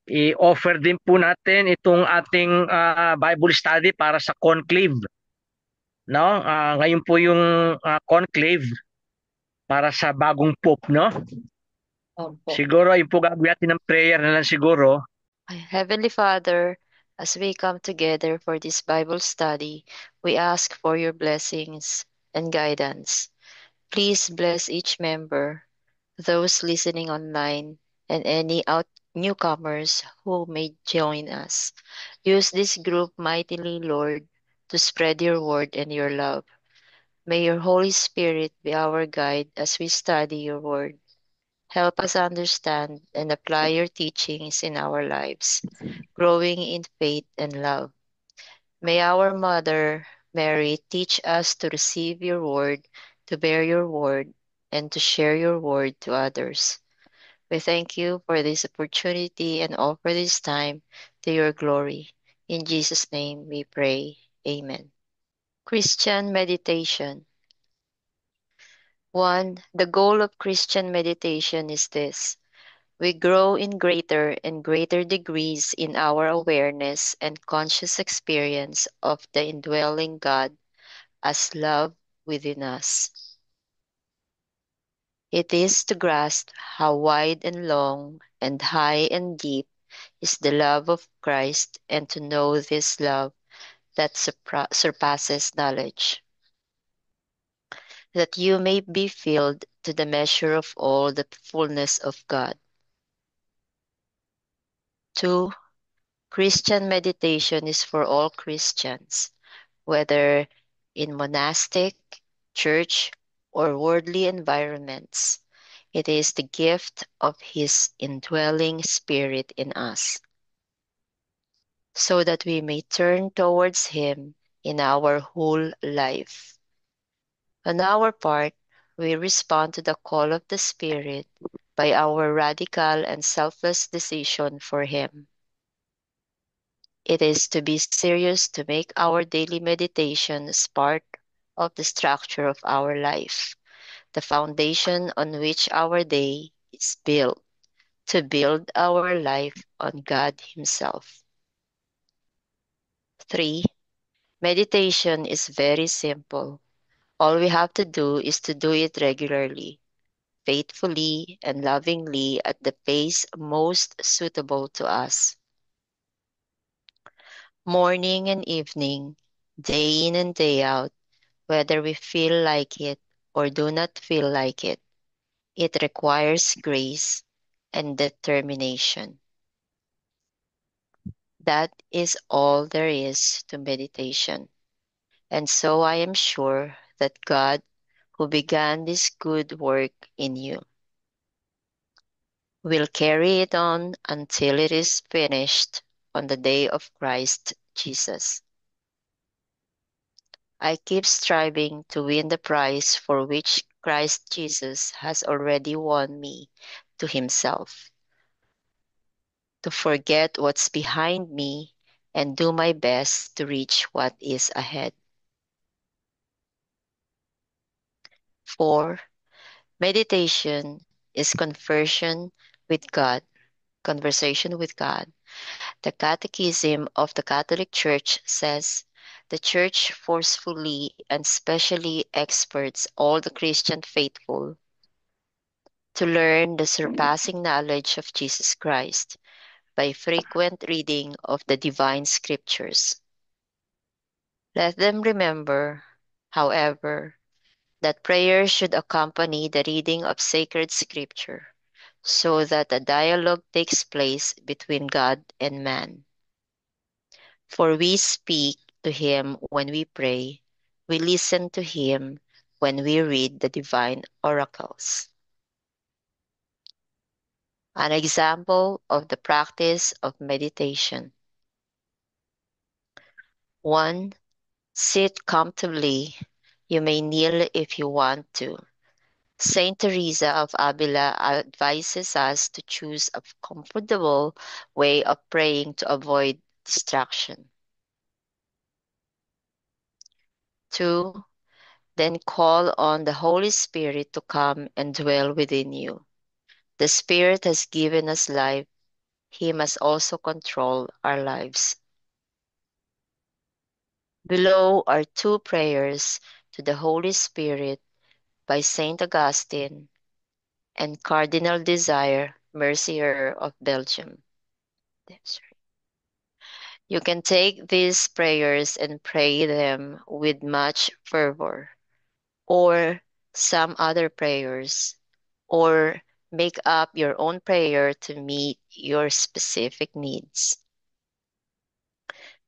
i-offer din po natin itong ating Bible study para sa conclave, no? Ngayon po yung conclave para sa bagong pope, no? Opo. Siguro yung po gagawin natin ng prayer na lang siguro. Heavenly Father, as we come together for this Bible study, we ask for your blessings and guidance. Please bless each member, those listening online, and any newcomers who may join us. Use this group mightily, Lord, to spread your word and your love. May your Holy Spirit be our guide as we study your word. Help us understand and apply your teachings in our lives, growing in faith and love. May our Mother Mary teach us to receive your word, to bear your word, and to share your word to others. We thank you for this opportunity and offer this time to your glory. In Jesus' name we pray. Amen. Christian meditation. 1. The goal of Christian meditation is this: we grow in greater and greater degrees in our awareness and conscious experience of the indwelling God as love within us. It is to grasp how wide and long and high and deep is the love of Christ, and to know this love that surpasses knowledge, that you may be filled to the measure of all the fullness of God. 2. Christian meditation is for all Christians, whether in monastic, church, or worldly environments. It is the gift of His indwelling Spirit in us, so that we may turn towards Him in our whole life. On our part, we respond to the call of the Spirit by our radical and selfless decision for Him. It is to be serious to make our daily meditations part of the structure of our life, the foundation on which our day is built, to build our life on God Himself. 3. Meditation is very simple. All we have to do is to do it regularly, faithfully, and lovingly at the pace most suitable to us. Morning and evening, day in and day out, whether we feel like it or do not feel like it, it requires grace and determination. That is all there is to meditation. And so I am sure that God, who began this good work in you, will carry it on until it is finished on the day of Christ Jesus. I keep striving to win the prize for which Christ Jesus has already won me to Himself, to forget what's behind me and do my best to reach what is ahead. 4. Meditation is conversation with God. The Catechism of the Catholic Church says, the Church forcefully and specially experts all the Christian faithful to learn the surpassing knowledge of Jesus Christ by frequent reading of the divine scriptures. Let them remember, however, that prayer should accompany the reading of sacred scripture, so that a dialogue takes place between God and man. For we speak to Him when we pray, we listen to Him when we read the divine oracles. An example of the practice of meditation. 1. Sit comfortably. You may kneel if you want to. Saint Teresa of Avila advises us to choose a comfortable way of praying to avoid distraction. 2. Then call on the Holy Spirit to come and dwell within you. The Spirit has given us life, He must also control our lives. Below are two prayers to the Holy Spirit by Saint Augustine and Cardinal Desire, Mercier of Belgium. You can take these prayers and pray them with much fervor, or some other prayers, or make up your own prayer to meet your specific needs.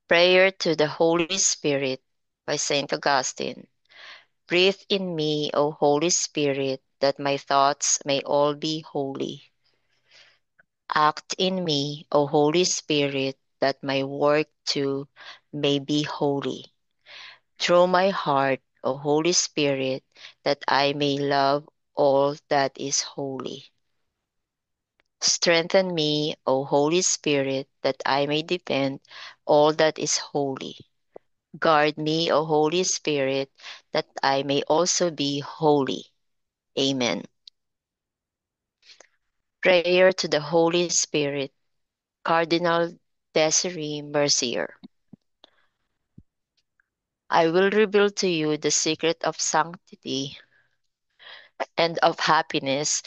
Prayer to the Holy Spirit by St. Augustine. Breathe in me, O Holy Spirit, that my thoughts may all be holy. Act in me, O Holy Spirit, that my work too may be holy. Through my heart, O Holy Spirit, that I may love all that is holy. Strengthen me, O Holy Spirit, that I may defend all that is holy. Guard me, O Holy Spirit, that I may also be holy. Amen. Prayer to the Holy Spirit, Cardinal Desiree Mercier. I will reveal to you the secret of sanctity and of happiness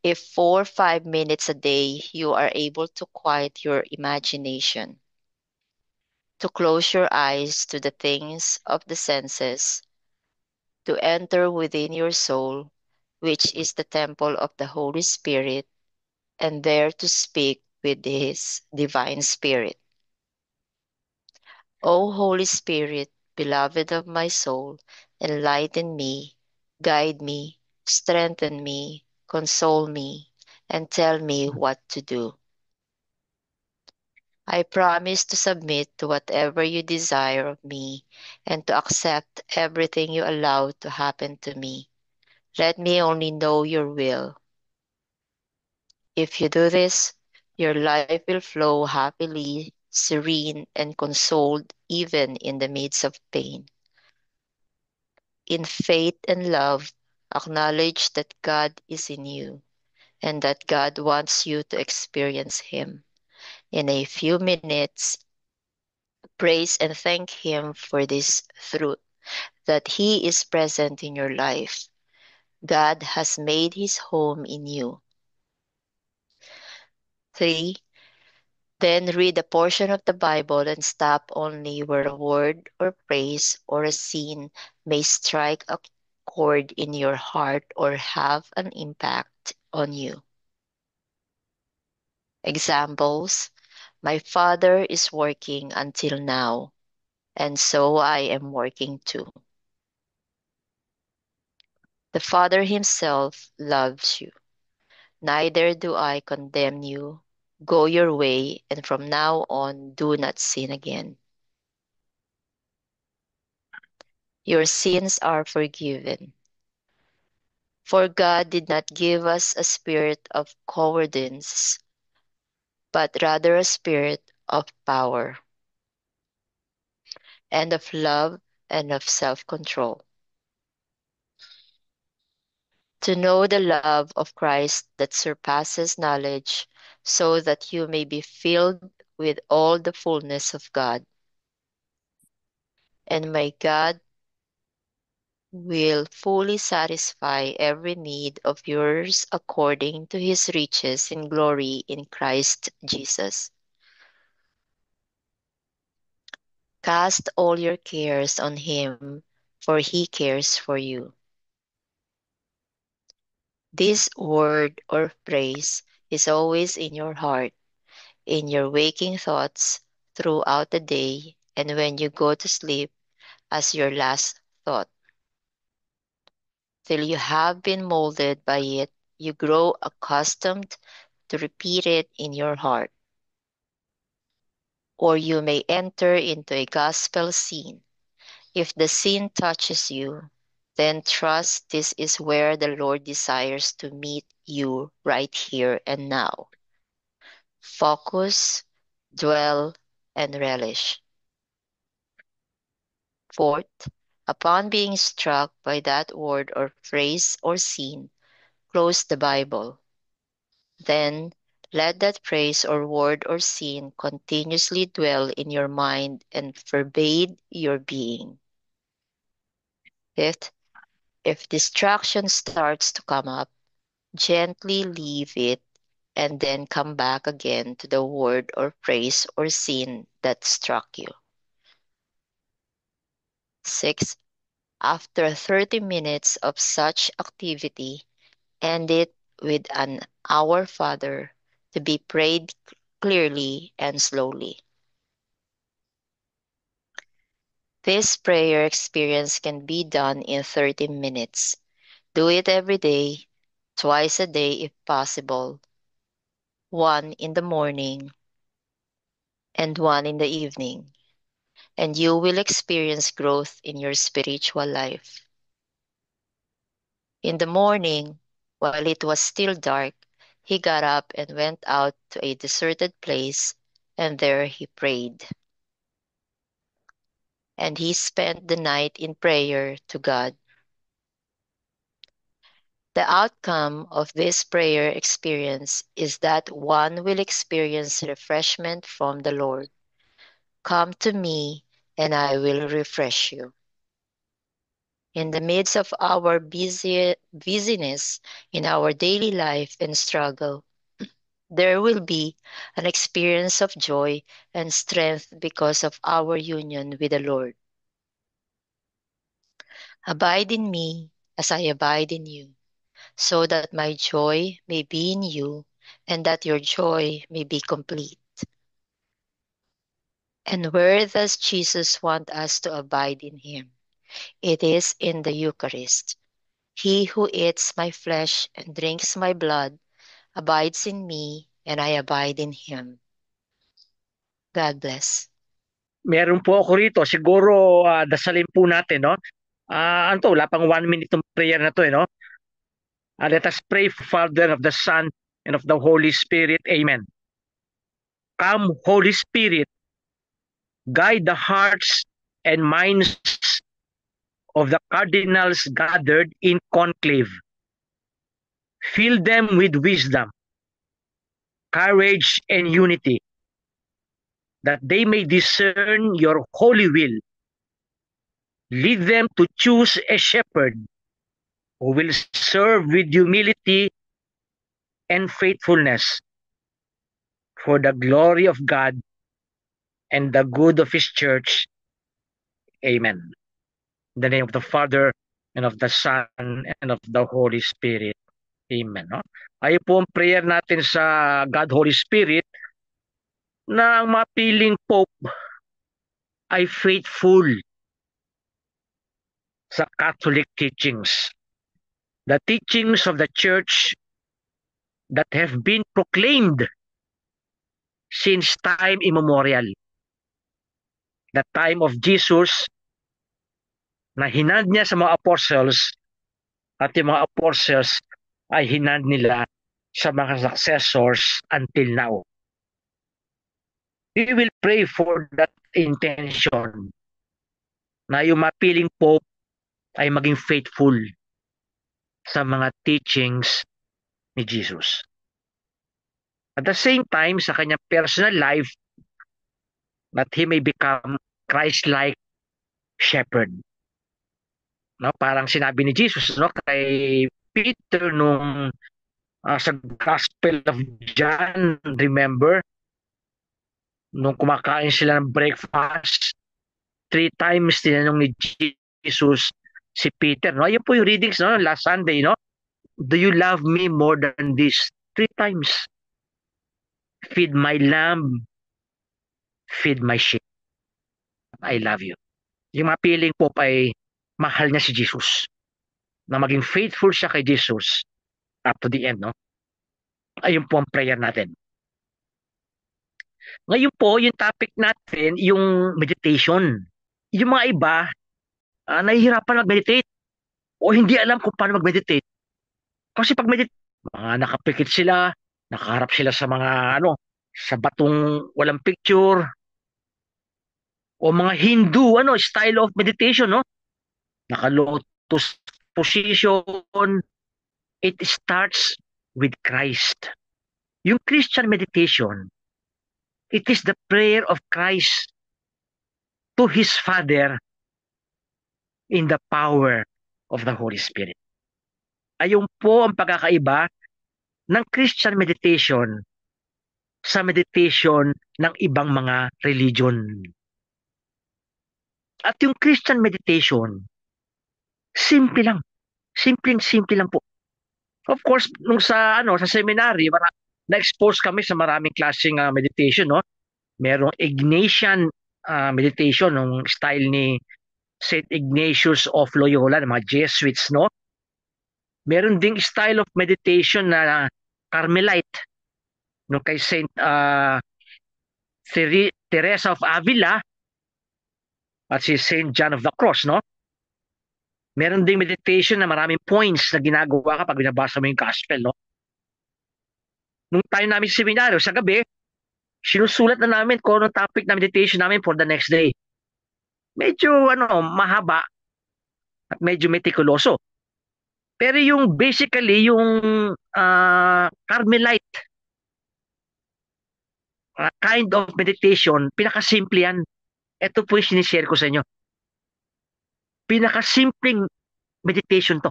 if for 5 minutes a day you are able to quiet your imagination, to close your eyes to the things of the senses, to enter within your soul, which is the temple of the Holy Spirit, and there to speak with His divine Spirit. O Holy Spirit, beloved of my soul, enlighten me, guide me, strengthen me, console me, and tell me what to do. I promise to submit to whatever you desire of me and to accept everything you allow to happen to me. Let me only know your will. If you do this, your life will flow happily, serene, and consoled even in the midst of pain. In faith and love, acknowledge that God is in you and that God wants you to experience Him. In a few minutes, praise and thank Him for this truth that He is present in your life. God has made His home in you. 3. Then read a portion of the Bible and stop only where a word or phrase or a scene may strike a chord in your heart or have an impact on you. Examples: my father is working until now, and so I am working too. The Father Himself loves you. Neither do I condemn you. Go your way, and from now on do not sin again. Your sins are forgiven. For God did not give us a spirit of cowardice, but rather a spirit of power, and of love, and of self-control. To know the love of Christ that surpasses knowledge, so that you may be filled with all the fullness of God. And my God will fully satisfy every need of yours according to His riches in glory in Christ Jesus. Cast all your cares on Him, for He cares for you. This word or phrase is always in your heart, in your waking thoughts throughout the day, and when you go to sleep as your last thought. Till you have been molded by it, you grow accustomed to repeat it in your heart. Or you may enter into a gospel scene. If the scene touches you, then trust this is where the Lord desires to meet you right here and now. Focus, dwell, and relish. Fourth, upon being struck by that word or phrase or scene, close the Bible. Then Let that phrase or word or scene continuously dwell in your mind and pervade your being. Fifth, if distraction starts to come up, gently leave it and then come back again to the word or phrase or scene that struck you. Six, after 30 minutes of such activity, end it with an Our Father to be prayed clearly and slowly. This prayer experience can be done in 30 minutes. Do it every day, twice a day if possible, one in the morning and one in the evening, and you will experience growth in your spiritual life. In the morning, while it was still dark, he got up and went out to a deserted place, and there he prayed. And he spent the night in prayer to God. The outcome of this prayer experience is that one will experience refreshment from the Lord. Come to me, and I will refresh you. In the midst of our busyness in our daily life and struggle, there will be an experience of joy and strength because of our union with the Lord. Abide in me as I abide in you, so that my joy may be in you and that your joy may be complete. And where does Jesus want us to abide in him? It is in the Eucharist. He who eats my flesh and drinks my blood abides in me, and I abide in him. God bless. Meron po ako rito, siguro dasalin po natin, no? Ano to, wala pang 1 minute ng prayer na to, no? Let us pray, Father, of the Son, and of the Holy Spirit. Amen. Come, Holy Spirit, guide the hearts and minds of the cardinals gathered in conclave. Fill them with wisdom, courage, and unity, that they may discern your holy will. Lead them to choose a shepherd who will serve with humility and faithfulness for the glory of God and the good of His church. Amen. In the name of the Father, and of the Son, and of the Holy Spirit. Amen. No? Ayun po ang prayer natin sa God Holy Spirit na ang mapiling Pope ay faithful sa Catholic teachings. The teachings of the Church that have been proclaimed since time immemorial. The time of Jesus na hinand niya sa mga apostles at yung mga apostles ay hinand nila sa mga successors until now. We will pray for that intention na yung mapiling Pope ay maging faithful sa mga teachings ni Jesus. At the same time, sa kanyang personal life, that he may become Christ-like shepherd. No, parang sinabi ni Jesus, no, kay Peter nung sa Gospel of John, remember, nung kumakain sila ng breakfast, 3 times tinanong ni Jesus si Peter. No? Ayun po yung readings no, last Sunday. No? Do you love me more than this? 3 times. Feed my lamb, feed my sheep. I love you. Yung mapiling po ay mahal niya si Jesus. Na maging faithful siya kay Jesus up to the end. No? Ayun po ang prayer natin. Ngayon po, yung topic natin, yung meditation. Yung mga iba, nahihirapan mag-meditate o hindi alam kung paano mag-meditate. Kasi pag meditate, mga nakapikit sila, nakaharap sila sa mga sa batong walang picture o mga Hindu style of meditation, no? Naka-lotus position. It starts with Christ. Yung Christian meditation, it is the prayer of Christ to His Father in the power of the Holy Spirit. Ayun po ang pagkakaiba ng Christian meditation sa meditation ng ibang mga religion. At yung Christian meditation, simple lang. Simpleng-simple lang po. Of course, nung sa seminary, na-expose kami sa maraming klaseng meditation, no? Merong Ignatian meditation, ng style ni Saint Ignatius of Loyola, ng mga Jesuits, no? Meron ding style of meditation na Carmelite, no, kay Saint Teresa of Avila at si Saint John of the Cross, no? Meron ding meditation na maraming points na ginagawa kapag binabasa mo yung gospel, no? Nung tayo namin sa seminaryo, sa gabi, sinusulat na namin kung anong topic na meditation namin for the next day. Medyo mahaba at medyo meticuloso. Pero yung basically yung Carmelite kind of meditation, pinakasimple yan. Ito po yung sinishare ko sa inyo. Pinakasimpleng meditation to.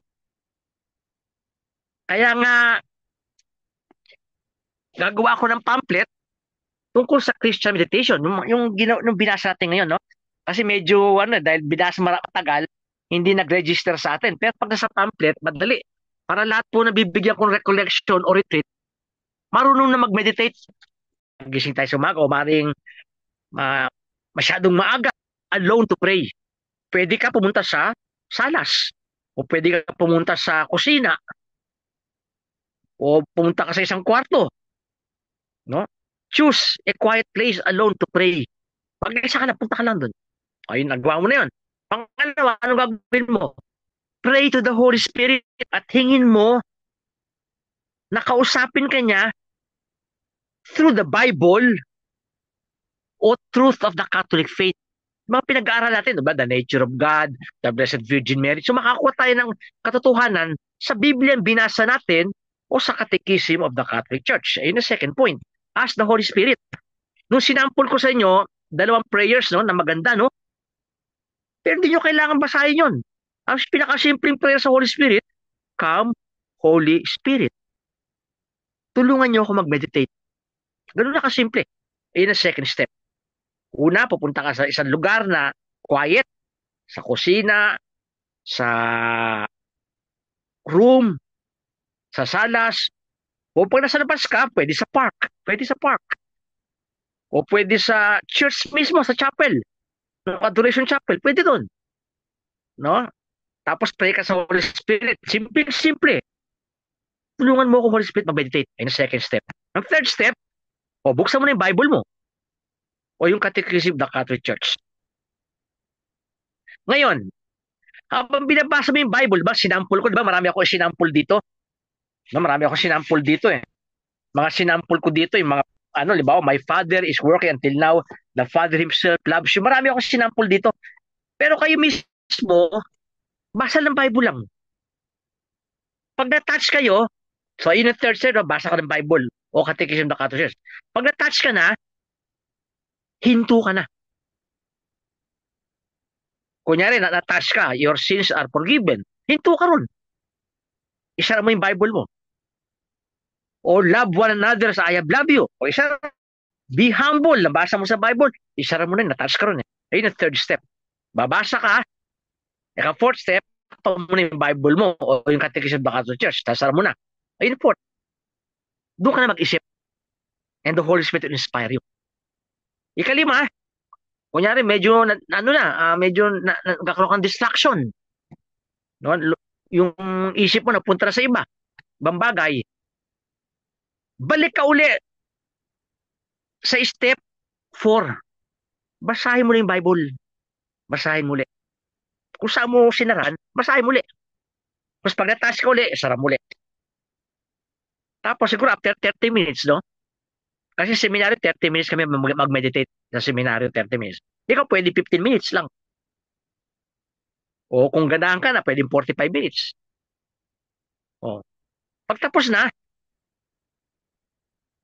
Kaya nga, gagawa ako ng pamphlet tungkol sa Christian meditation. Yung binasa natin ngayon, no? Kasi medyo, dahil binasa matagal, hindi nag-register sa atin. Pero pag nasa pamphlet, madali. Para lahat po na bibigyan kong recollection o retreat, marunong na mag-meditate. Gising tayo sa umaga o maring masyadong maaga, alone to pray. Pwede ka pumunta sa salas. O pwede ka pumunta sa kusina. O pumunta ka sa isang kwarto. No? Choose a quiet place alone to pray. Pag isa ka na, punta ka lang doon. Ayun, nagawa mo na yun. Pangalawa, ano gagawin mo? Pray to the Holy Spirit at hingin mo na kausapin ka niya through the Bible o truth of the Catholic faith. Mga pinag-aaral natin, diba? The nature of God, the Blessed Virgin Mary. So makakuha tayo ng katotohanan sa Biblia binasa natin o sa Catechism of the Catholic Church. Ayun ang second point. Ask the Holy Spirit. Nung sinampol ko sa inyo, dalawang prayers, no, na maganda, no? Pero hindi nyo kailangan basahin yun. Ang pinakasimpleng prayer sa Holy Spirit, Come, Holy Spirit. Tulungan nyo ako mag-meditate. Ganun na kasimple. Ayun ang second step. Una, pupunta ka sa isang lugar na quiet, sa kusina, sa room, sa salas, o pag nasa labas ka, pwede sa park. Pwede sa park. O pwede sa church mismo, sa chapel. No, adoration chapel, pwede doon. No? Tapos pray ka sa Holy Spirit. Simple. Tulungan mo ako, Holy Spirit, mag-meditate. Ayun ang second step. Ang third step, buksan mo na yung Bible mo. O yung Catechism of the Catholic Church. Ngayon, habang binabasa mo yung Bible, ba, sinampol ko, di ba? Marami ako sinampol dito. No, marami ako sinampol dito eh. Mga sinampol ko dito, yung mga, di ba? My Father is working until now. The Father Himself loves you. Marami ako sinampol dito. Pero kayo mismo, basa ng Bible lang. Pag na-touch kayo, so yun ang third step, basa ka ng Bible o Catechism of the Catholic Church. Pag na-touch ka na, hinto ka na. Kunyari, na-touch ka, your sins are forgiven. Hinto ka ron. Isara mo yung Bible mo. O love one another as I have loved you. O isara, be humble. Nabasa mo sa Bible, isara mo na, na-touch ka ron eh. Ayun ang third step. Babasa ka, fourth step, pa mo na yung Bible mo o yung Catechism of the Catholic Church. Tasara mo na. Ayun fourth. Doon ka na mag-isip. And the Holy Spirit will inspire you. Ikalima, kunyari medyo medyo nagkakaroon kang distraction. No? Yung isip mo napunta na sa iba. Bambagay. Balik ka uli sa step 4. Basahin mo na yung Bible. Basahin mo uli. Kung saan mo sinaran, basahin mo uli. Tapos pag nataas ka uli, sara mo uli. Tapos siguro after 30 minutes, no? Kasi seminaryo, 30 minutes kami mag-meditate sa seminaryo, 30 minutes. Ikaw pwede 15 minutes lang. O kung ganahan ka na, pwede 45 minutes. O. Pagtapos na,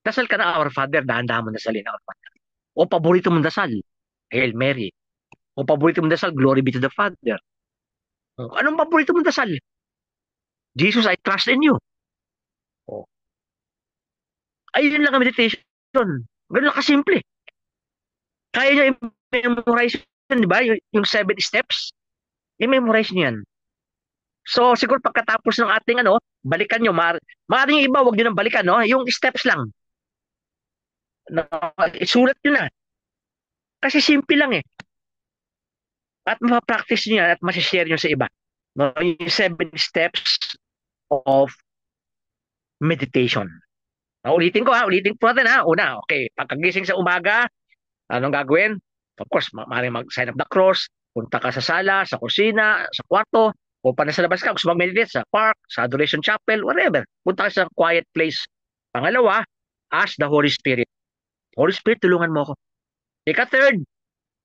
Dasal ka na, Our Father, dahan-dahan mo dasalin, Our Father. O paborito mong dasal, Hail Mary. O paborito mong dasal, Glory be to the Father. O, anong paborito mong dasal? Jesus, I trust in you. O, ayun lang ang meditation. Ganun lang kasimple. Kaya niya i-memorize yun, di ba? Yung 7 steps, i-memorize niyo yan. So, siguro pagkatapos ng ating balikan nyo, maaaring yung iba, wag nyo nang balikan, no? Yung steps lang. No, isulat nyo na. Kasi simple lang eh. At mapapractice nyo yan at masishare nyo sa iba. No? Yung 7 steps of meditation. Ulitin ko ha, ulitin po natin ha. Una, okay, pagkagising sa umaga, anong gagawin? Of course, maaaring mag-sign up the cross, punta ka sa sala, sa kusina, sa kwarto, o pa na sa labas ka, gusto mag-meditate sa park, sa adoration chapel, whatever. Punta ka sa quiet place. Pangalawa, ask the Holy Spirit. Holy Spirit, tulungan mo ako. Third,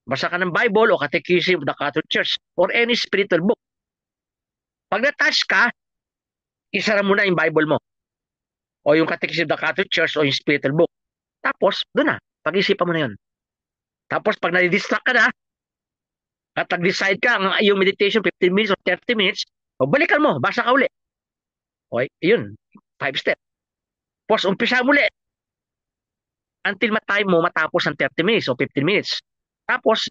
basa ka ng Bible o Catechism of the Catholic Church or any spiritual book. Pag na-touch ka, isara mo na yung Bible mo o yung Catechism of the Catholic Church o yung spiritual book. Tapos, doon na. Pag-isipan mo na yun. Tapos, pag na-distract ka na, at nag-decide ka, ang yung meditation 15 minutes or 30 minutes, o balikan mo, basa ka uli. Okay, yun. 5 steps. Tapos, umpisa mo uli until time mo matapos ang 30 minutes o 15 minutes. Tapos,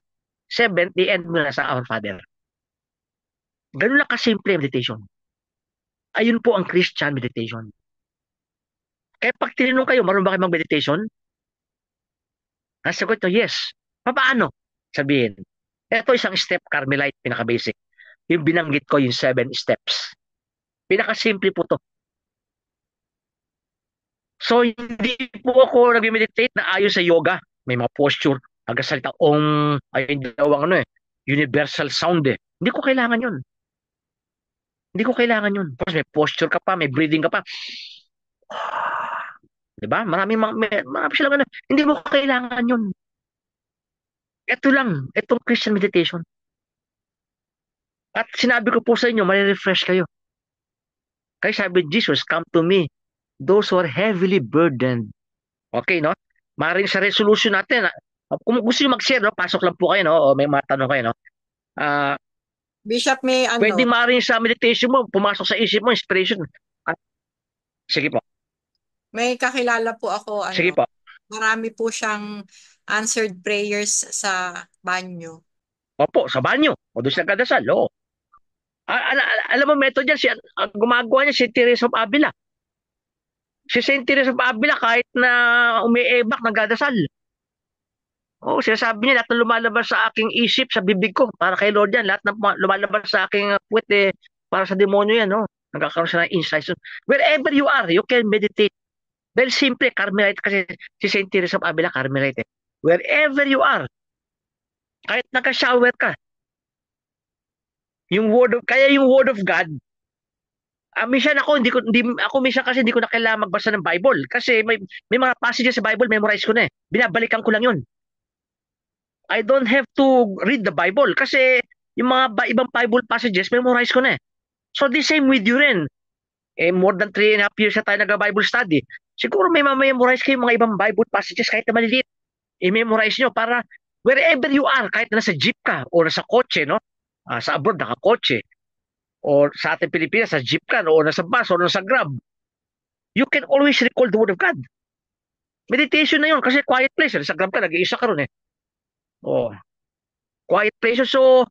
7th, i-end mo na sa Our Father. Ganun lang kasimple meditation. Ayun po ang Christian meditation. Kaya pag tinanong kayo, marunong ba kayo mag-meditation? Ang sagot nyo, yes. Paano? Sabihin, ito isang step, Carmelite, pinaka-basic. Yung binanggit ko, yung 7 steps. Pinaka-simple po to. So, hindi po ako nag-meditate na ayon sa yoga. May mga posture, agasalita, ayun daw ang universal sound eh. Hindi ko kailangan yun. Hindi ko kailangan yun. Tapos may posture ka pa, may breathing ka pa. Diba? Marami silang hindi mo kailangan yun. Ito lang, itong Christian meditation. At sinabi ko po sa inyo, refresh kayo. Kaya sabi Jesus, come to me, those who are heavily burdened. Okay, no? Maring sa resolution natin, kung gusto nyo mag-share, no? Pasok lang po kayo, no? O may matanong kayo, no? Ah, Bishop, may pwede maring sa meditation mo, pumasok sa isip mo, inspiration. Sige po. may kakilala po ako, Sige po. marami po siyang answered prayers sa banyo. Opo, sa banyo. O doon sa nagdadasal, oo. Alam mo, method yan, gumagawa niya si Teresa of Avila. Si Saint Teresa of Avila, kahit na umiebak, nagdadasal. Oo, sinasabi niya, lahat ng lumalabas sa aking isip, sa bibig ko, para kay Lord yan. Lahat ng lumalabas sa aking puwet, para sa demonyo yan, no? Nagkakaroon siya ng insights. Wherever you are, you can meditate. Very simple, Carmelite kasi si Saint Teresa of Avila, Carmelite. Wherever you are, kahit naka-shower ka, kaya yung word of God, minsan ako minsan kasi hindi ko na kailangan magbasa ng Bible kasi may mga passages sa Bible memorize ko na eh. Binabalikan ko lang 'yun. I don't have to read the Bible kasi yung mga ibang Bible passages memorize ko na eh. So the same with you rin. More than 3.5 years na tayo nag-Bible study. Siguro may memorize kayo mga ibang Bible passages kahit na maliliit. I-memorize nyo para wherever you are, kahit na nasa jeep ka o nasa kotse, no? Sa abroad, nakakotse. O sa ating Pilipinas, sa jeep ka, o nasa bus, o nasa grab. You can always recall the Word of God. Meditation na yun kasi quiet place. Sa grab ka, nag-iisa ka ron eh. Oh, quiet place. So,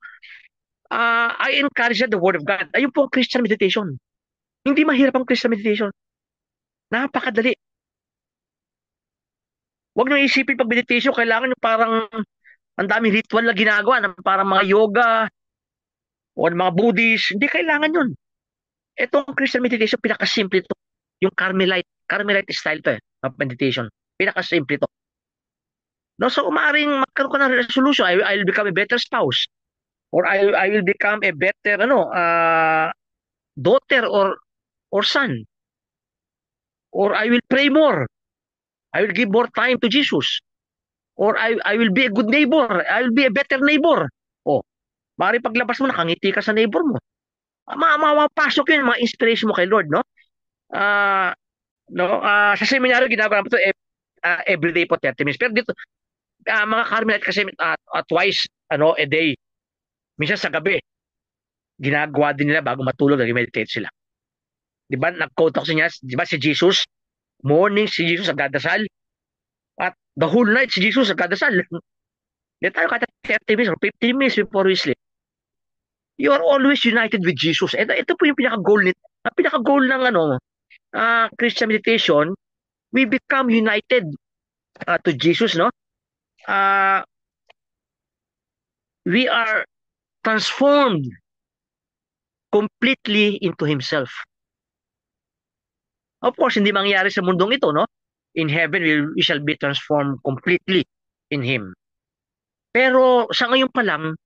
I encourage the Word of God. Ayun po ang Christian meditation. Hindi mahirap ang Christian meditation. Napakadali. Huwag nyo isipin pag meditation, kailangan nyo parang ang daming ritual na ginagawa, parang mga yoga, o mga Buddhist. Hindi kailangan yun. Itong Christian meditation, pinakasimple ito. Yung Carmelite style to of meditation. Pinakasimple ito. No, so umaaring magkaroon ka ng resolution. I will become a better spouse. Or I will become a better daughter or son. Or I will pray more. I will give more time to Jesus. Or I will be a good neighbor. I will be a better neighbor. Oh, maaari paglabas mo, nakangiti ka sa neighbor mo. Mapasok yun, mga inspiration mo kay Lord, no? Sa seminaryo, ginagawa namin ito, every day po 30 minutes. Pero dito, mga Carmelite kasi twice a day. Minsan sa gabi, ginagawa din nila bago matulog, nag-meditate sila. Di ba, nag-quote ako sa niya, di ba si Jesus, morning si Jesus nagdadasal, at the whole night si Jesus nagdadasal. Di tayo kada 30 minutes or 15 minutes before we sleep. You are always united with Jesus. Ito po yung pinaka-goal nito. Ang pinaka-goal ng Christian meditation, we become united to Jesus, no? We are transformed completely into Himself. Of course, hindi mangyayari sa mundong ito, no? In heaven, we shall be transformed completely in Him. Pero sa ngayon pa lang,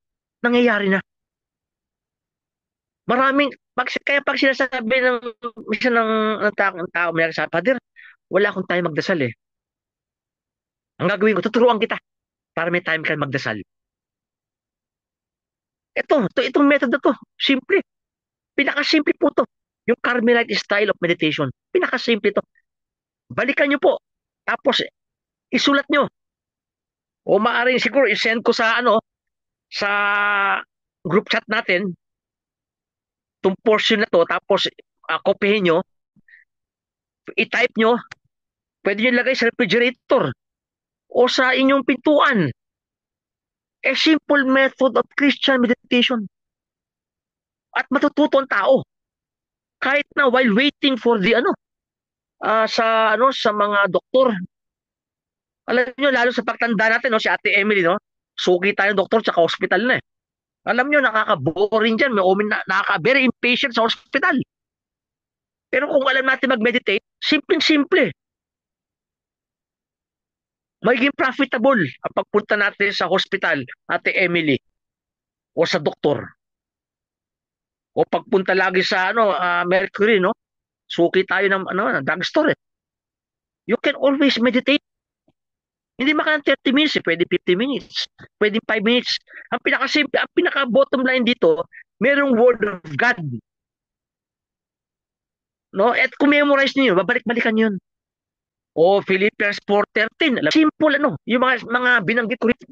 nangyayari na. Kaya pag sinasabi ng isa ng tao, may nagsasabi, Father, wala akong time magdasal eh. Ang gagawin ko, tuturuan kita para may time ka magdasal. Itong method na to, simple. Pinakasimple po to. Yung Carmelite style of meditation. Pinakasimple to. Balikan nyo po. Tapos, isulat nyo. O maaaring siguro, isend ko sa group chat natin, itong portion na to, tapos, kopyahin nyo, i-type nyo, pwede nyo ilagay sa refrigerator o sa inyong pintuan. A simple method of Christian meditation. At matututo ang tao. Kahit na while waiting for the sa mga doktor. Alam niyo, lalo sa pagtanda natin, no, si Ate Emily, no, sugi tayo doktor sa hospital na eh. Alam niyo, nakaka-boring dyan. Very impatient sa hospital. Pero kung alam natin mag-meditate, simple-simple. Magiging profitable ang pagpunta natin sa hospital, Ate Emily, o sa doktor. O pagpunta lagi sa Mercury, no? Suki tayo ng drugstore. You can always meditate. Hindi maka ng 30 minutes, pwede 50 minutes, pwede 5 minutes. Ang pinaka-bottom line dito, merong Word of God. No? At kung memorize niyo, babalik-balikan yun. O Philippians 4:13. Simple yung mga binanggit ko rito.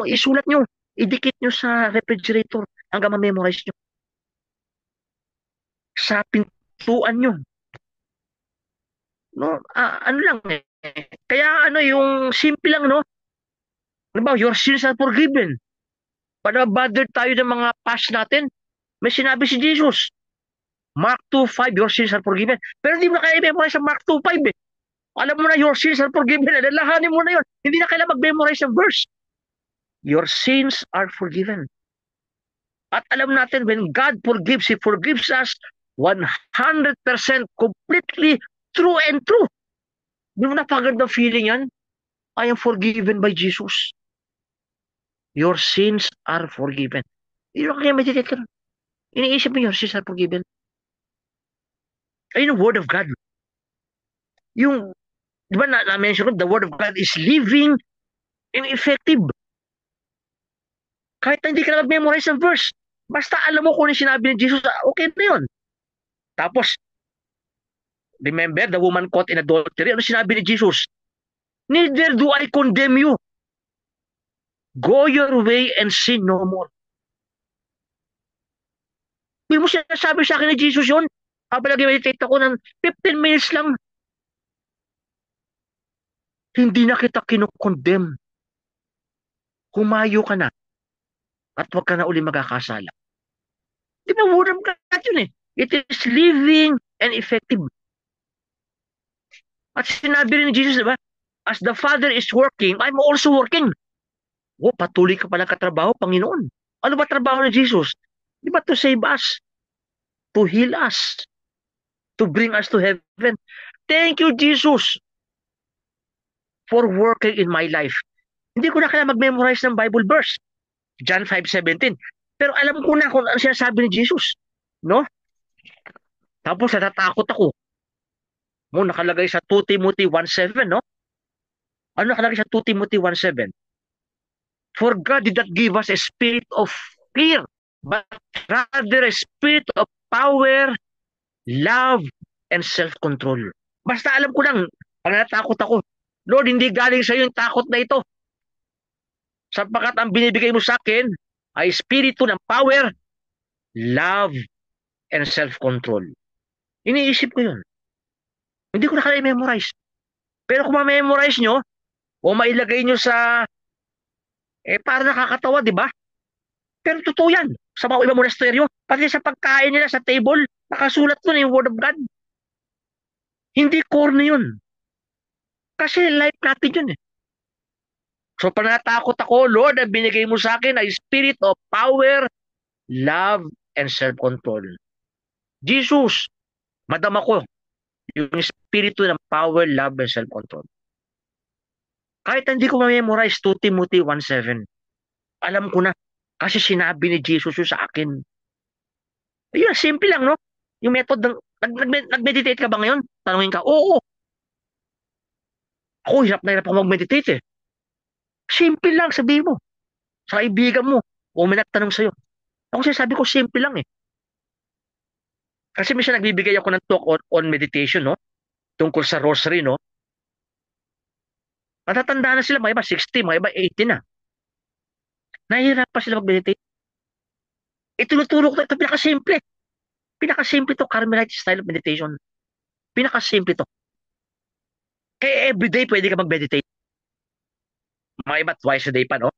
Isulat nyo, idikit nyo sa refrigerator hanggang ma-memorize nyo. Sa pintuan nyo. No, lang eh. Kaya yung simple lang, no? Ano your sins are forgiven. Para bothered tayo ng mga past natin, may sinabi si Jesus. Mark 2:5, your sins are forgiven. Pero hindi mo na kaya i-memorize sa Mark 2:5 eh. Alam mo na your sins are forgiven. Alalahanin mo na yun. Hindi na kailangan mag-memorize ng verse. Your sins are forgiven. At alam natin, when God forgives, He forgives us 100% completely true and true. Di mo napagandang feeling yan? I am forgiven by Jesus. Your sins are forgiven. Hindi mo kaya meditate ka. Iniisip mo your sins are forgiven. Ayun ang Word of God. Yung, di ba na-mention ko, the Word of God is living and effective. Kahit na hindi ka na mag-memorize ng verse, basta alam mo kung ano sinabi ni Jesus, okay na yun. Tapos, remember the woman caught in adultery? Ano sinabi ni Jesus? Neither do I condemn you. Go your way and sin no more. Hindi mo sinasabi sa akin ni Jesus yun? Habang nag-meditate ako ng 15 minutes lang. Hindi na kita kinukondemn. Humayo ka na. At huwag ka na uli magkakasala. Di ba, word of God yun eh. It is living and effective. At sinabi rin ni Jesus, diba? As the Father is working, I'm also working. Patuloy ka palang katrabaho, Panginoon. Ano ba trabaho ni Jesus? Di ba to save us? To heal us? To bring us to heaven? Thank you, Jesus, for working in my life. Hindi ko na kailangan mag-memorize ng Bible verse. John 5:17. Pero alam ko na kung ano sinasabi ni Jesus. No? Tapos natatakot ako. Nakalagay sa 2 Timothy 1:7, no? Ano nakalagay sa 2 Timothy 1:7? For God did not give us a spirit of fear, but rather a spirit of power, love, and self-control. Basta alam ko lang, pag natakot ako, Lord, hindi galing sa iyo yung takot na ito. Sapagkat ang binibigay mo sa akin ay espiritu ng power, love, and self-control. Iniisip ko yun. Hindi ko na kaya memorize. Pero kung ma-memorize nyo, o mailagay nyo sa, para nakakatawa, di ba? Pero totoo yan. Sa mga ibang monasteryo, pati sa pagkain nila sa table, nakasulat doon yung Word of God. Hindi corny yun. Kasi life natin yun eh. So pag natakot ako, Lord, ang binigay mo sa akin ay spirit of power, love, and self-control. Jesus, madama ko yung espiritu ng power, love, and self-control. Kahit hindi ko ma-memorize 2 Timothy 1:7, alam ko na. Kasi sinabi ni Jesus yun sa akin. Ayun, simple lang, no? Yung method ng, nag-meditate ka ba ngayon? Tanungin ka, oo. Ako, hirap na hirap ako mag-meditate eh. Simple lang, sabihin mo. Sa kaibigan mo, o may nagtanong sa'yo. Ako sinasabi ko, simple lang eh. Kasi minsan nagbibigay ako ng talk on meditation, no? Tungkol sa rosary, no? Matatanda na sila, mga iba 60, mga iba 80 na. Nahihirap pa sila mag-meditate. Itinuturo ko ito, pinakasimple. Pinakasimple to, Carmelite style of meditation. Pinakasimple to. Kaya everyday pwede ka mag-meditate. Mga iba twice a day pa, no?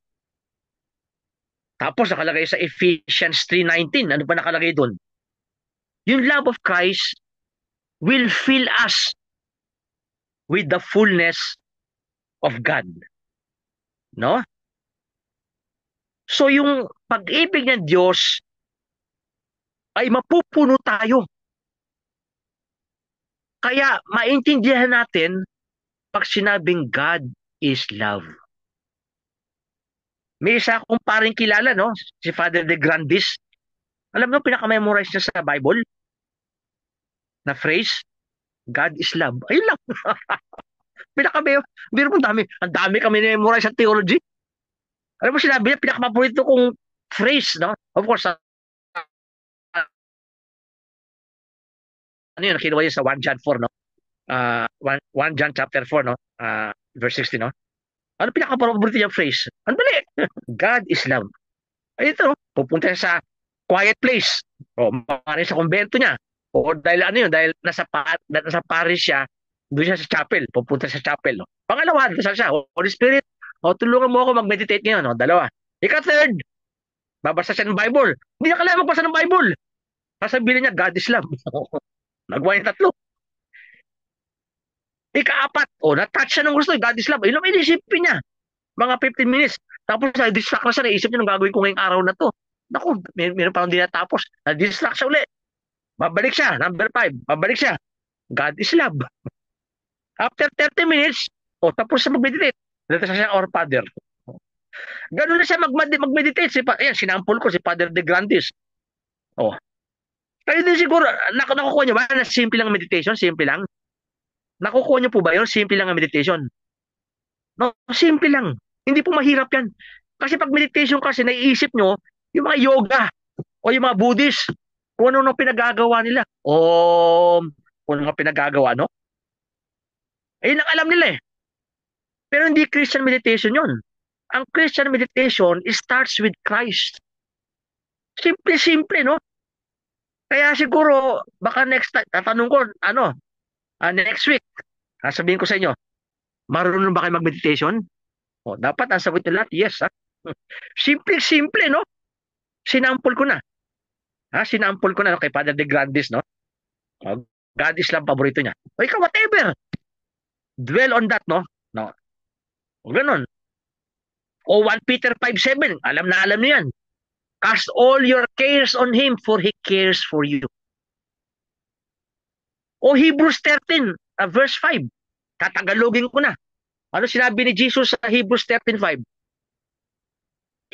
Tapos nakalagay sa Ephesians 3:19. Ano pa nakalagay doon? Yung love of Christ will fill us with the fullness of God. No? So yung pag-ibig ng Diyos ay mapupuno tayo. Kaya maintindihan natin pag sinabing God is love. May isa akong paring kilala, no? Si Father de Grandis. Alam mo, pinaka-memorize niya sa Bible na phrase, God is love. Ayun lang. Biro mo ang dami kami memorize sa theology. Alam mo, sinabi niya, pinaka-paborito kong phrase, no? Of course, ano yun, kinuha niya sa 1 John 4, no? 1 John chapter 4, no? Verse 16, no? Ano pinaka-paborito niyang phrase? Ang dali. God is love. Ay, ito, no? Pupunta siya sa quiet place. O, maaaring sa kumbento niya. O dahil ano yun, dahil nasa parish siya, doon siya sa chapel. Pupunta sa chapel, no? Pangalawa, dasal siya. Holy Spirit, tulungan mo ako mag-meditate ngayon, no? Dalawa. Ika-third, babasa siya ng Bible. Hindi niya kailangan magbasa ng Bible. Sasabihin niya, God is love. Nagawa niya tatlo. Ika-apat, na-touch siya ng gusto. God is love. Yun ang inisipin niya. Mga 15 minutes. Tapos na-distract na siya. Naisip niya nung gagawin ko ngayong araw na to. Naku, meron pa hindi natapos. Na-distract siya ulit. Babalik siya. Number 5. Babalik siya. God is love. After 30 minutes, tapos siya mag-meditate. Dito siya our Father. Ganun na siya mag-meditate. Ayan, sinampol ko si Father de Grandis. Oh. Kayo din siguro, nakukuha niyo ba na simple lang meditation? Simple lang? Nakukuha niyo po ba yun? Simple lang ang meditation? No, simple lang. Hindi po mahirap yan. Kasi pag meditation kasi, naiisip nyo, yung mga yoga, o yung mga Buddhist, kung ano pinagagawa nila. Kung ano pinagagawa, no? Ayun ang alam nila eh. Pero hindi Christian meditation yun. Ang Christian meditation starts with Christ. Simple-simple, no? Kaya siguro, baka next time, tatanong ko, next week, sabihin ko sa inyo, marunong ba kayo mag-meditation? Dapat ang sagot nila, yes. Ha? Simple-simple, no? Sinampol ko na. Sinampol ko na kay Father de Grandis, no? God is love, paborito niya. O ikaw, whatever. Dwell on that, no? No. O ganun. O 1 Peter 5:7, alam na alam niyo yan. Cast all your cares on Him, for He cares for you. O Hebrews 13, verse 5. Tatagalogin ko na. Ano sinabi ni Jesus sa Hebrews 13:5?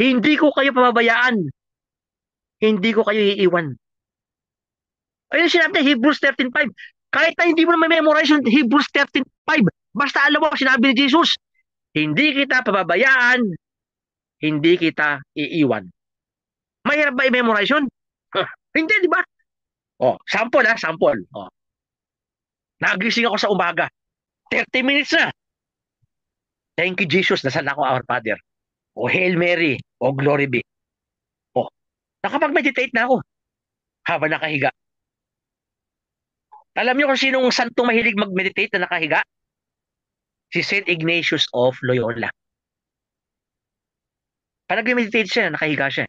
Hindi ko kayo pababayaan. Hindi ko kayo iiwan. Ayun sinabi ni Hebrews 13:5. Kahit na hindi mo na memorize yung Hebrews 13:5, basta alam mo, sinabi ni Jesus, hindi kita pababayaan, hindi kita iiwan. Mahirap ba i-memorize yun? Hindi, di ba? Sample sample. Nagising ako sa umaga. 30 minutes na. Thank you, Jesus. Dasal ako, Our Father. O Hail Mary. O Glory be. O, nakapag-meditate na ako habang nakahiga. Alam niyo kung sinong santong mahilig mag-meditate na nakahiga? Si Saint Ignatius of Loyola. Pag nag-meditate siya, nakahiga siya.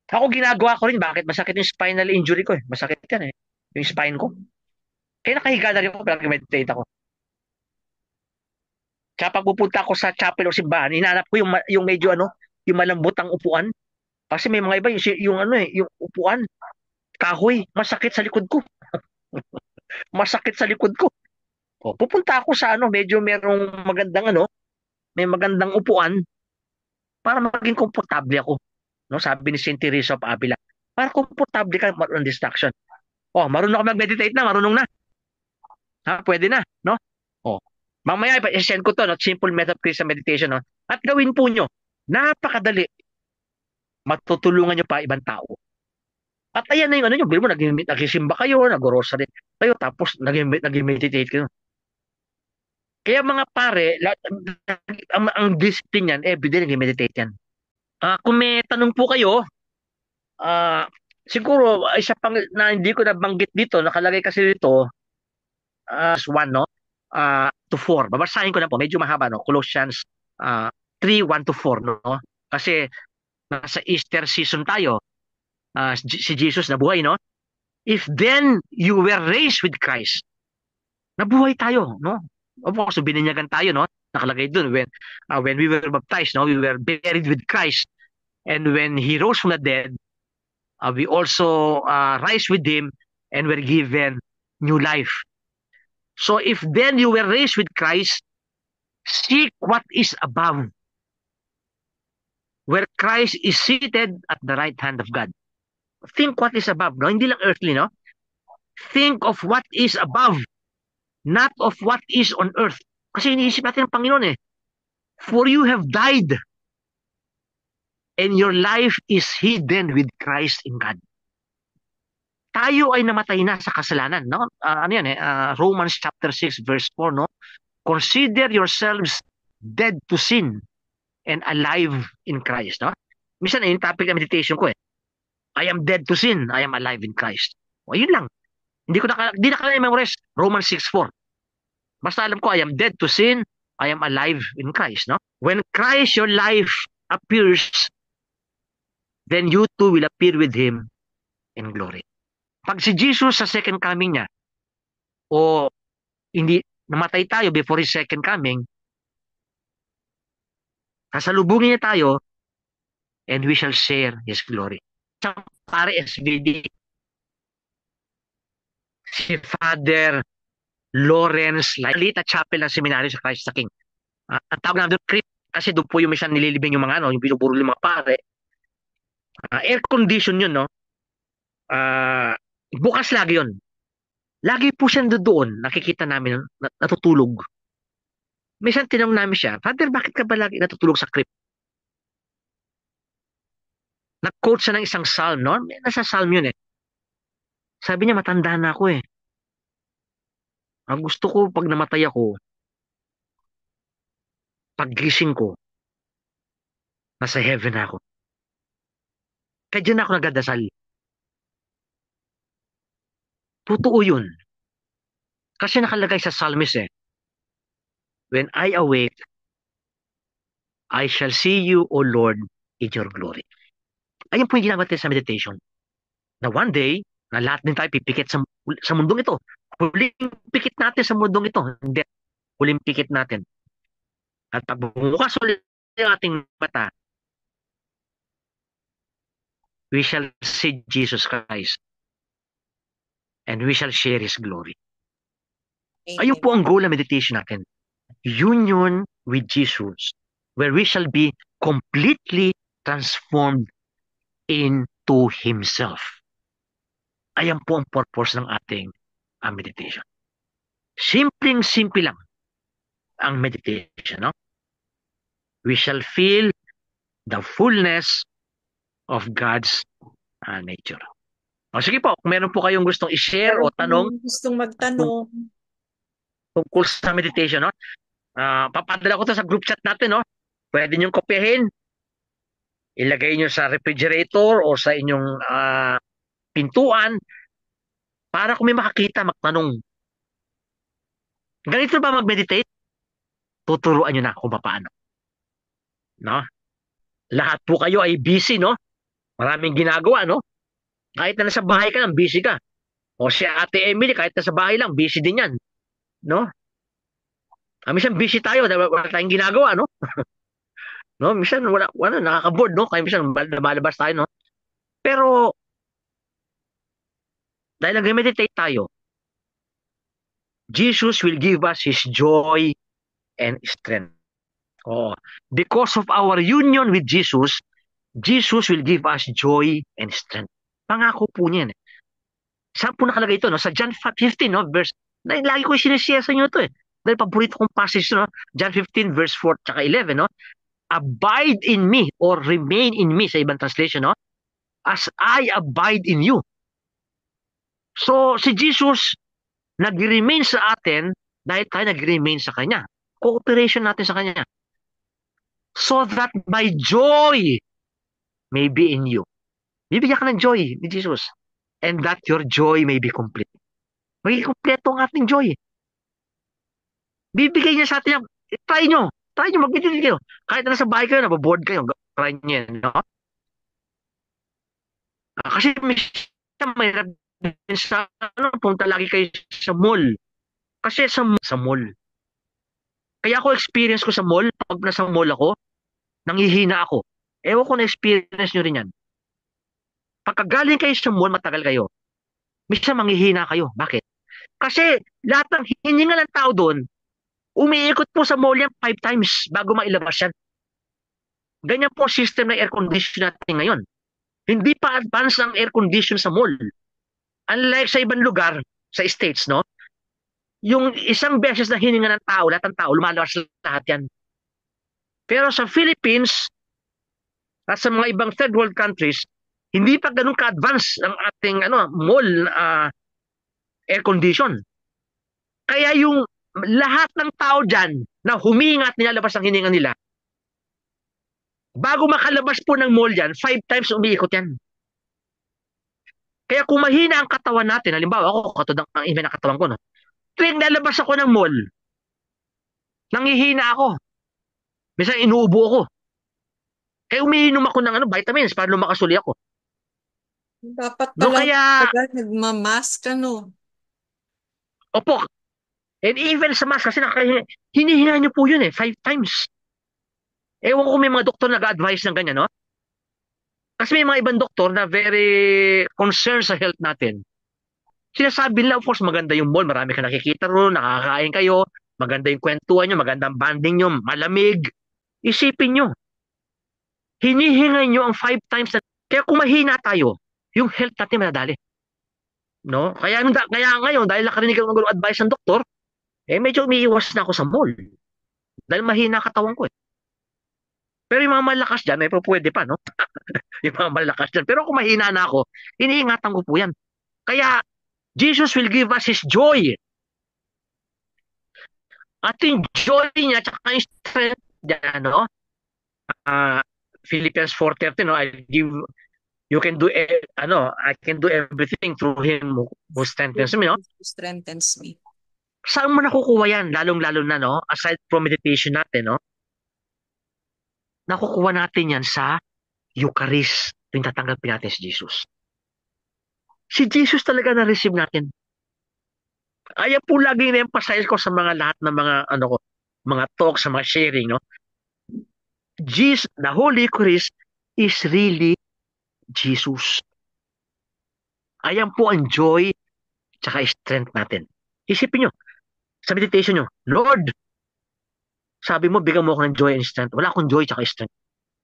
Ako ginagawa ko rin. Bakit? Masakit yung spinal injury ko eh. Masakit yan eh. Yung spine ko. Kaya nakahiga na rin ako pag nag-meditate ako. Kaya pag pupunta ako sa chapel o simbahan, hinahanap ko yung medyo ano, yung malambot ang upuan. Kasi may mga iba, yung ano eh, yung upuan, kahoy, masakit sa likod ko. Masakit sa likod ko. O, pupunta ako sa ano, medyo merong magandang ano, may magandang upuan para maging komportable ako. No, sabi ni Saint Teresa of Avila, para komportable ka, walang distraction. Oh, marunong ka mag-meditate na, marunong na. Ha, pwede na, no? Oh. Mamaya i-send ko to, no? Simple method of Christian meditation, no? At gawin po nyo. Napakadali. Matutulungan nyo pa ibang tao. At ayan na yung ano nyo, biro mo, nagsisimba kayo, nag-rosary kayo, tapos nag-meditate kayo. Kaya mga pare, ang discipline yan, everyday nag-meditate yan. Kung may tanong po kayo, ah, siguro, isa pang na hindi ko nabanggit dito, nakalagay kasi dito, 1, no? 2-4. Babasahin ko na po, medyo mahaba, no? Colossians 3, 1 to 4, no? Kasi nasa Easter season tayo, si Jesus nabuhay, no? If then you were raised with Christ, nabuhay tayo, no? Of course, bininyagan tayo, no? Nakalagay dun, when we were baptized, no? We were buried with Christ. And when He rose from the dead, we also rise with Him and were given new life. So if then you were raised with Christ, seek what is above, where Christ is seated at the right hand of God. Think what is above, no? Hindi lang earthly, no? Think of what is above, not of what is on earth. Kasi iniisip natin ang Panginoon eh. For you have died, and your life is hidden with Christ in God. Tayo ay namatay na sa kasalanan, no? Ano yan eh? Romans chapter 6 verse 4, no? Consider yourselves dead to sin and alive in Christ, no? Minsan yung topic ng meditation ko eh. I am dead to sin, I am alive in Christ. O yun lang. Hindi na kaya memorize Romans 6:4. Basta alam ko I am dead to sin, I am alive in Christ, no? When Christ your life appears, then you too will appear with Him in glory. Pag si Jesus sa second coming niya, o hindi namatay tayo before His second coming, kasalubungin niya tayo, and we shall share His glory. Sa pare SVD, si Father Lawrence Lalita Chapel ng Seminaryo sa Christ the King. Ang tawag namin doon, CRIP, kasi doon po yung minsan nililibing yung mga ano, yung binuburo yung mga pare. Air condition yun, no? Bukas lagi yun. Lagi po siya doon, nakikita namin natutulog. Minsan tinanong namin siya, Father, bakit ka ba lagi natutulog sa CRIP? Nag-quote siya ng isang psalm, no? Nasa psalm yun eh. Sabi niya, matanda na ako eh. Ang gusto ko, pag namatay ako, paggising ko, nasa heaven ako. Kaya dyan ako nagdadasal. Totoo yun. Kasi nakalagay sa psalmist eh, when I awake, I shall see you, O Lord, in your glory. Ayun po yung ginagawa natin sa meditation. Na one day, na lahat din tayo pipikit sa mundong ito. Huling pikit natin sa mundong ito. Hindi. Huling pikit natin. At pag bumukas ulit ang ating mata, we shall see Jesus Christ and we shall share His glory. Ayun po ang goal ng meditation natin. Union with Jesus, where we shall be completely transformed into Himself. Ayan po ang purpose ng ating meditation. Simpleng-simple lang ang meditation, no? We shall feel the fullness of God's nature. O sige po, kung meron po kayong gustong i-share o tanong Gustong magtanong. tungkol sa meditation, no? Papadala ko to sa group chat natin, no? Pwede niyong kopyahin, ilagay niyo sa refrigerator o sa inyong pintuan para kung may makakita, magtanong, ganito ba mag-meditate? Tuturuan niyo na kung paano. No? Lahat po kayo ay busy, no? Maraming ginagawa, no? Kahit na nasa bahay ka lang, busy ka. O si Ate Emily, kahit nasa bahay lang, busy din yan. No? Minsan busy tayo dahil wala tayong ginagawa, no? No? Minsan wala nakaka-board, no? Kaya minsan lumalabas tayo, no? Pero dahil nag-meditate tayo, Jesus will give us His joy and strength. Oh, because of our union with Jesus, Jesus will give us joy and strength. Pangako po niyan. Saan po nakalagay ito? No? Sa John 15, no? Verse, lagi ko sinishare sa inyo ito eh. Dahil paborito kong passage, no? John 15, verse 4 tsaka 11, no? Abide in me or remain in me sa ibang translation, no? As I abide in you. So, si Jesus, nag-remain sa atin dahil tayo nag-remain sa Kanya. Cooperation natin sa Kanya. So that my joy may be in you. Bibigyan ka ng joy ni Jesus. And that your joy may be complete. Magiging kompleto ang ating joy. Bibigay niya sa atin yan. Try nyo. Try nyo. Mag-meditate kayo. Kahit na nasa bahay kayo, nababoard kayo. Try nyo yan. No? Kasi may din sa punta lagi kayo sa mall. Kasi sa mall. Kaya ako experience ko sa mall, pag nasa mall ako, nanghihina ako. Ewan ko na experience nyo rin yan. Pagkagaling kayo sa mall, matagal kayo. Minsan manghihina kayo. Bakit? Kasi lahat ng hininga ng tao doon, umiikot po sa mall yan 5 times bago mailabas yan. Ganyan po system ng air condition natin ngayon. Hindi pa advance ang air condition sa mall. Unlike sa ibang lugar, sa states, no? Yung isang beses na hininga ng tao, lahat ng tao, lumalabas lahat yan. Pero sa Philippines, at sa mga ibang third world countries, hindi pa ganun ka-advance ang ating mall air condition. Kaya yung lahat ng tao dyan na huminga at nilalabas ang hininga nila, bago makalabas po ng mall yan, 5 times umiikot yan. Kaya kung mahina ang katawan natin, halimbawa ako, katulad ng ime ng katawan ko, no? Tuwing lalabas ako ng mall, nangihina ako. Minsan inuubo ako. Kaya umiinom ako ng vitamins para lumakas uli ako. Dapat No, pala kaya, nagmamask, opo, and even sa mask, kasi hinihinga nyo po yun 5 times. Ewan ko kung may mga doktor nag-advise ng ganyan, no? Kasi may mga ibang doktor na very concerned sa health natin. Sinasabi nila, of course, maganda yung mall, marami ka nakikita roon, nakakain kayo, maganda yung kwentuhan nyo, magandang banding nyo, malamig. Isipin nyo, hinihinga nyo ang 5 times na, kaya kung mahina tayo, yung health natin madadali. No? Kaya ngayon, dahil nakarinig ako ng advice ng doktor, medyo umiiwas na ako sa mall. Dahil mahina katawan ko eh. Pero yung mga malakas dyan, pwede pa, no? Yung mga malakas dyan. Pero kung mahina na ako, iniingatan ko po yan. Kaya, Jesus will give us His joy. At yung joy niya, tsaka yung strength niya, no? Philippians 4:30, no? I can do everything through Him who strengthens me, no? Strengthens me. Saan mo nakukuha yan? Lalong-lalo na, no? Aside from meditation natin, no? Nakukuha natin yan sa Eucharist. Yung tatanggapin natin si Jesus. Si Jesus talaga na-receive natin. Ayan po laging na-emphasize ko sa mga lahat ng mga talks, sa mga sharing, no? Jesus, the Holy Eucharist is really Jesus. Ayan po ang joy tsaka strength natin. Isipin nyo, sa meditation nyo, Lord, sabi mo, bigyan mo ako ng joy and strength. Wala akong joy tsaka strength.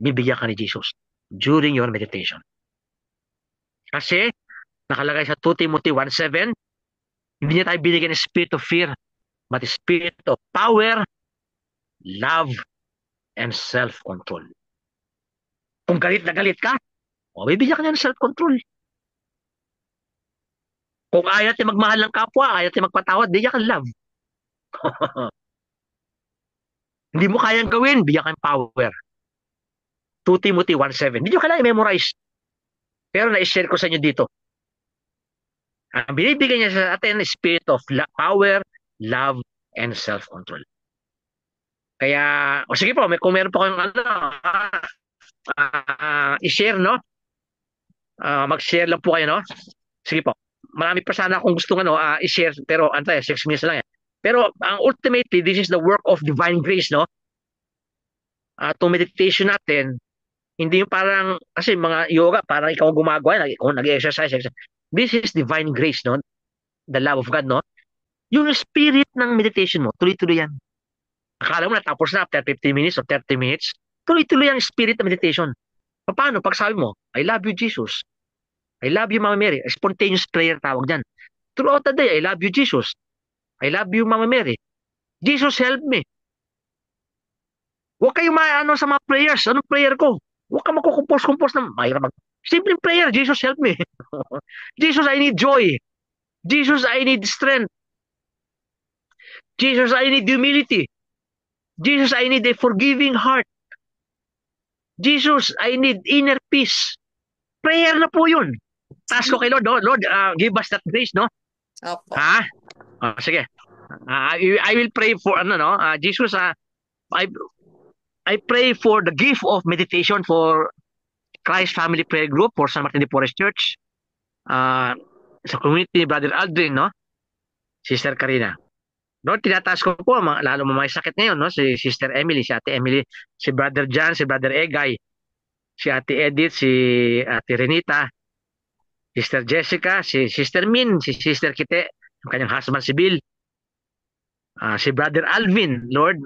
Bibigyan ka ni Jesus during your meditation. Kasi, nakalagay sa 2 Timothy 1:7, hindi niya tayo binigyan ng spirit of fear, but the spirit of power, love, and self-control. Kung galit na galit ka, bibigyan ka niya ng self-control. Kung ayaw natin magmahal ng kapwa, ayaw natin magpatawad, bigyan ka ng love. Hindi mo kayang gawin, bigyan kang power. 2 Timothy 1:7. Hindi nyo kailangan i-memorize. Pero na-share ko sa inyo dito. Ang binibigyan niya sa atin is spirit of power, love, and self-control. Kaya, o sige po, kung meron po kayong i-share, no? Mag-share lang po kayo, no? Sige po. Marami pa sana akong gustong i-share, pero 6 minutes lang yan. Pero ultimately, this is the work of divine grace, no? Itong meditation natin, hindi yung parang, kasi mga yoga, parang ikaw gumagawa, kung nag-exercise. This is divine grace, no? The love of God, no? Yung spirit ng meditation mo, tuloy-tuloy yan. Akala mo natapos na after 15 minutes or 30 minutes, tuloy-tuloy ang spirit ng meditation. Paano? Pag sabi mo, I love you, Jesus. I love you, Mama Mary. Spontaneous prayer tawag dyan. Throughout the day, I love you, Jesus. I love you, Mama Mary. Jesus, help me. Huwag kayo maano sa mga prayers. Anong prayer ko? Huwag ka magkukumpos-kumpos na mahirap mag... Simple prayer, Jesus, help me. Jesus, I need joy. Jesus, I need strength. Jesus, I need humility. Jesus, I need a forgiving heart. Jesus, I need inner peace. Prayer na po yun. Task ko kay Lord, no? Lord, give us that grace, no? Opo. Ha? Sige. I will pray for, Jesus, I pray for the gift of meditation for Christ Family Prayer Group, for San Martin de Porres Church, sa community ni Brother Aldrin, no? Sister Karina. No, tinataas ko po, lalo may sakit ngayon, no? Si Sister Emily, si Ate Emily, si Brother John, si Brother Egay, si Ate Edith, si Ate Renita, Sister Jessica, si Sister Min, si Sister Kite, ang kanyang husband si Bill, si Brother Alvin, Lord,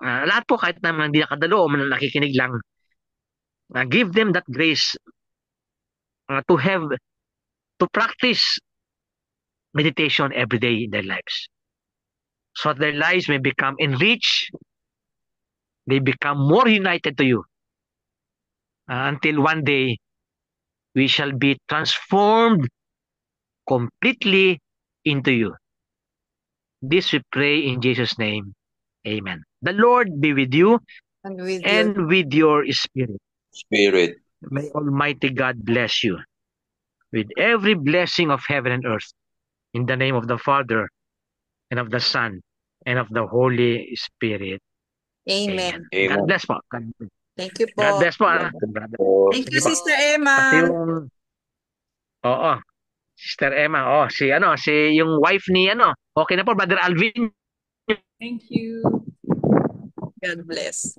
lahat po kahit na hindi nakadalo o nakikinig lang, give them that grace to practice meditation every day in their lives. So that their lives may become enriched, they become more united to you. Until one day, we shall be transformed completely into you. This we pray in Jesus' name. Amen. The Lord be with you And with and with your spirit. Spirit. May Almighty God bless you with every blessing of heaven and earth. In the name of the Father, and of the Son, and of the Holy Spirit. Amen. Amen. God bless po. Thank you po. God bless po. Brother. Oh, Thank you, Sige po. Sister Emma. Pati Sister Emma, si yung wife ni okay na po, Brother Alvin. Thank you. God bless.